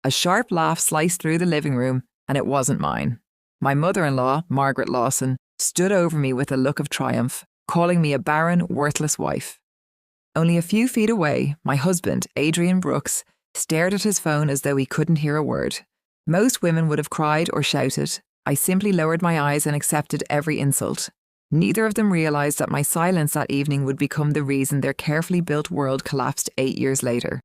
A sharp laugh sliced through the living room, and it wasn't mine. My mother-in-law, Margaret Lawson, stood over me with a look of triumph, calling me a barren, worthless wife. Only a few feet away, my husband, Adrian Brooks, stared at his phone as though he couldn't hear a word. Most women would have cried or shouted. I simply lowered my eyes and accepted every insult. Neither of them realised that my silence that evening would become the reason their carefully built world collapsed 8 years later.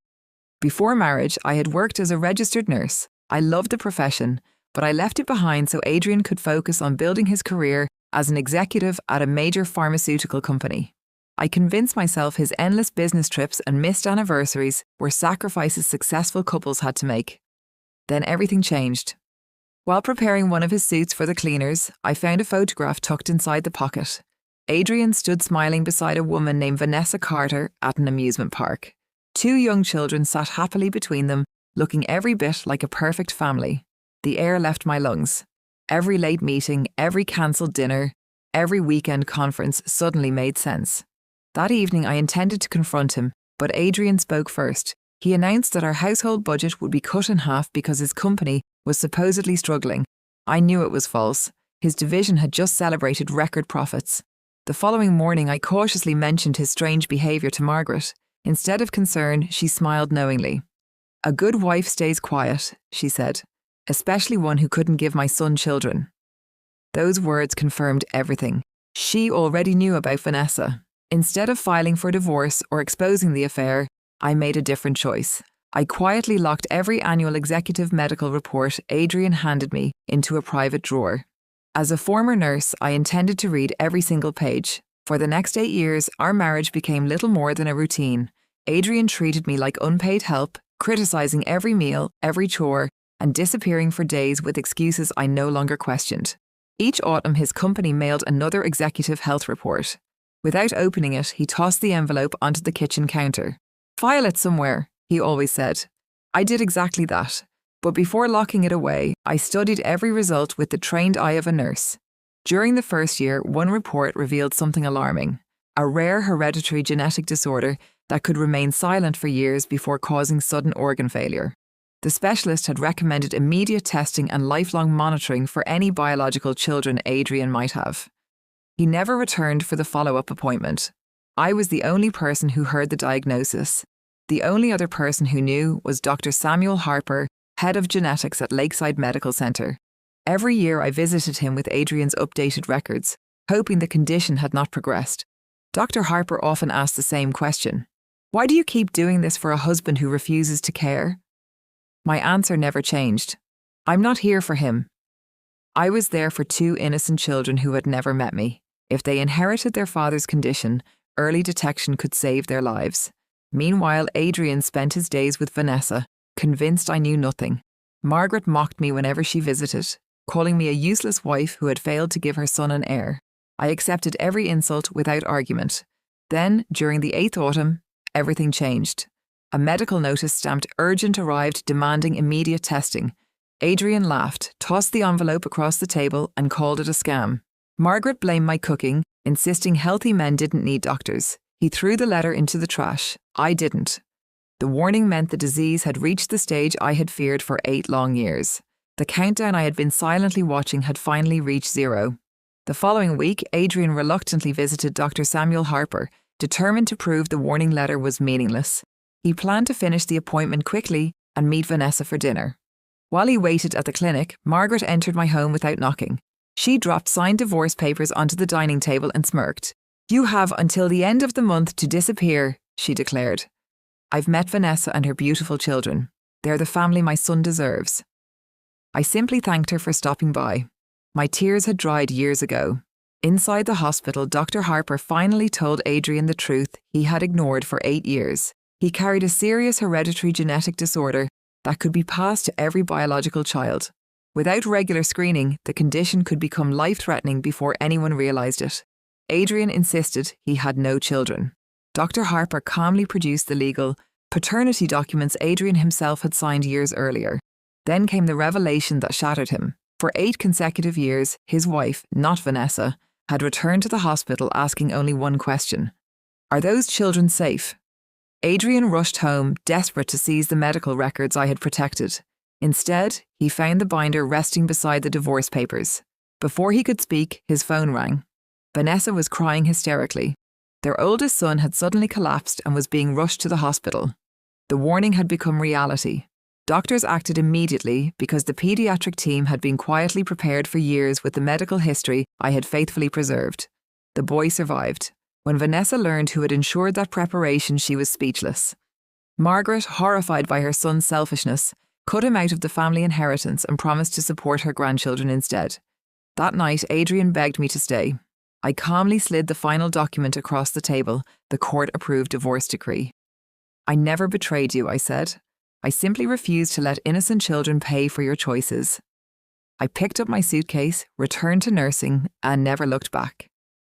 Before marriage, I had worked as a registered nurse. I loved the profession, but I left it behind so Adrian could focus on building his career as an executive at a major pharmaceutical company. I convinced myself his endless business trips and missed anniversaries were sacrifices successful couples had to make. Then everything changed. While preparing one of his suits for the cleaners, I found a photograph tucked inside the pocket. Adrian stood smiling beside a woman named Vanessa Carter at an amusement park. 2 young children sat happily between them, looking every bit like a perfect family. The air left my lungs. Every late meeting, every cancelled dinner, every weekend conference suddenly made sense. That evening I intended to confront him, but Adrian spoke first. He announced that our household budget would be cut in half because his company was supposedly struggling. I knew it was false. His division had just celebrated record profits. The following morning I cautiously mentioned his strange behaviour to Margaret. Instead of concern, she smiled knowingly. "A good wife stays quiet," she said, "especially one who couldn't give my son children." Those words confirmed everything. She already knew about Vanessa. Instead of filing for divorce or exposing the affair, I made a different choice. I quietly locked every annual executive medical report Adrian handed me into a private drawer. As a former nurse, I intended to read every single page. For the next 8 years, our marriage became little more than a routine. Adrian treated me like unpaid help, criticising every meal, every chore, and disappearing for days with excuses I no longer questioned. Each autumn, his company mailed another executive health report. Without opening it, he tossed the envelope onto the kitchen counter. "File it somewhere," he always said. I did exactly that. But before locking it away, I studied every result with the trained eye of a nurse. During the first year, one report revealed something alarming: a rare hereditary genetic disorder that could remain silent for years before causing sudden organ failure. The specialist had recommended immediate testing and lifelong monitoring for any biological children Adrian might have. He never returned for the follow-up appointment. I was the only person who heard the diagnosis. The only other person who knew was Dr. Samuel Harper, head of genetics at Lakeside Medical Center. Every year I visited him with Adrian's updated records, hoping the condition had not progressed. Dr. Harper often asked the same question: "Why do you keep doing this for a husband who refuses to care?" My answer never changed. "I'm not here for him." I was there for 2 innocent children who had never met me. If they inherited their father's condition, early detection could save their lives. Meanwhile, Adrian spent his days with Vanessa, convinced I knew nothing. Margaret mocked me whenever she visited, calling me a useless wife who had failed to give her son an heir. I accepted every insult without argument. Then, during the 8th autumn, everything changed. A medical notice stamped urgent arrived demanding immediate testing. Adrian laughed, tossed the envelope across the table, and called it a scam. Margaret blamed my cooking, insisting healthy men didn't need doctors. He threw the letter into the trash. I didn't. The warning meant the disease had reached the stage I had feared for 8 long years. The countdown I had been silently watching had finally reached 0. The following week, Adrian reluctantly visited Dr. Samuel Harper, determined to prove the warning letter was meaningless. He planned to finish the appointment quickly and meet Vanessa for dinner. While he waited at the clinic, Margaret entered my home without knocking. She dropped signed divorce papers onto the dining table and smirked. "You have until the end of the month to disappear," she declared. "I've met Vanessa and her beautiful children. They're the family my son deserves." I simply thanked her for stopping by. My tears had dried years ago. Inside the hospital, Dr. Harper finally told Adrian the truth he had ignored for 8 years. He carried a serious hereditary genetic disorder that could be passed to every biological child. Without regular screening, the condition could become life-threatening before anyone realised it. Adrian insisted he had no children. Dr. Harper calmly produced the legal paternity documents Adrian himself had signed years earlier. Then came the revelation that shattered him. For 8 consecutive years, his wife, not Vanessa, had returned to the hospital asking only one question: "Are those children safe?" Adrian rushed home, desperate to seize the medical records I had protected. Instead, he found the binder resting beside the divorce papers. Before he could speak, his phone rang. Vanessa was crying hysterically. Their oldest son had suddenly collapsed and was being rushed to the hospital. The warning had become reality. Doctors acted immediately because the paediatric team had been quietly prepared for years with the medical history I had faithfully preserved. The boy survived. When Vanessa learned who had ensured that preparation, she was speechless. Margaret, horrified by her son's selfishness, cut him out of the family inheritance and promised to support her grandchildren instead. That night, Adrian begged me to stay. I calmly slid the final document across the table, the court-approved divorce decree. I never betrayed you, I said. I simply refused to let innocent children pay for your choices. I picked up my suitcase, returned to nursing, and never looked back.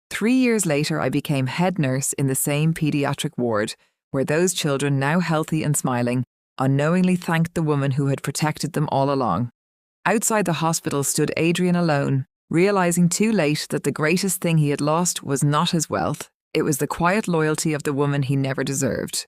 3 years later, I became head nurse in the same paediatric ward, where those children, now healthy and smiling, unknowingly thanked the woman who had protected them all along. Outside the hospital stood Adrian alone, realising too late that the greatest thing he had lost was not his wealth, it was the quiet loyalty of the woman he never deserved.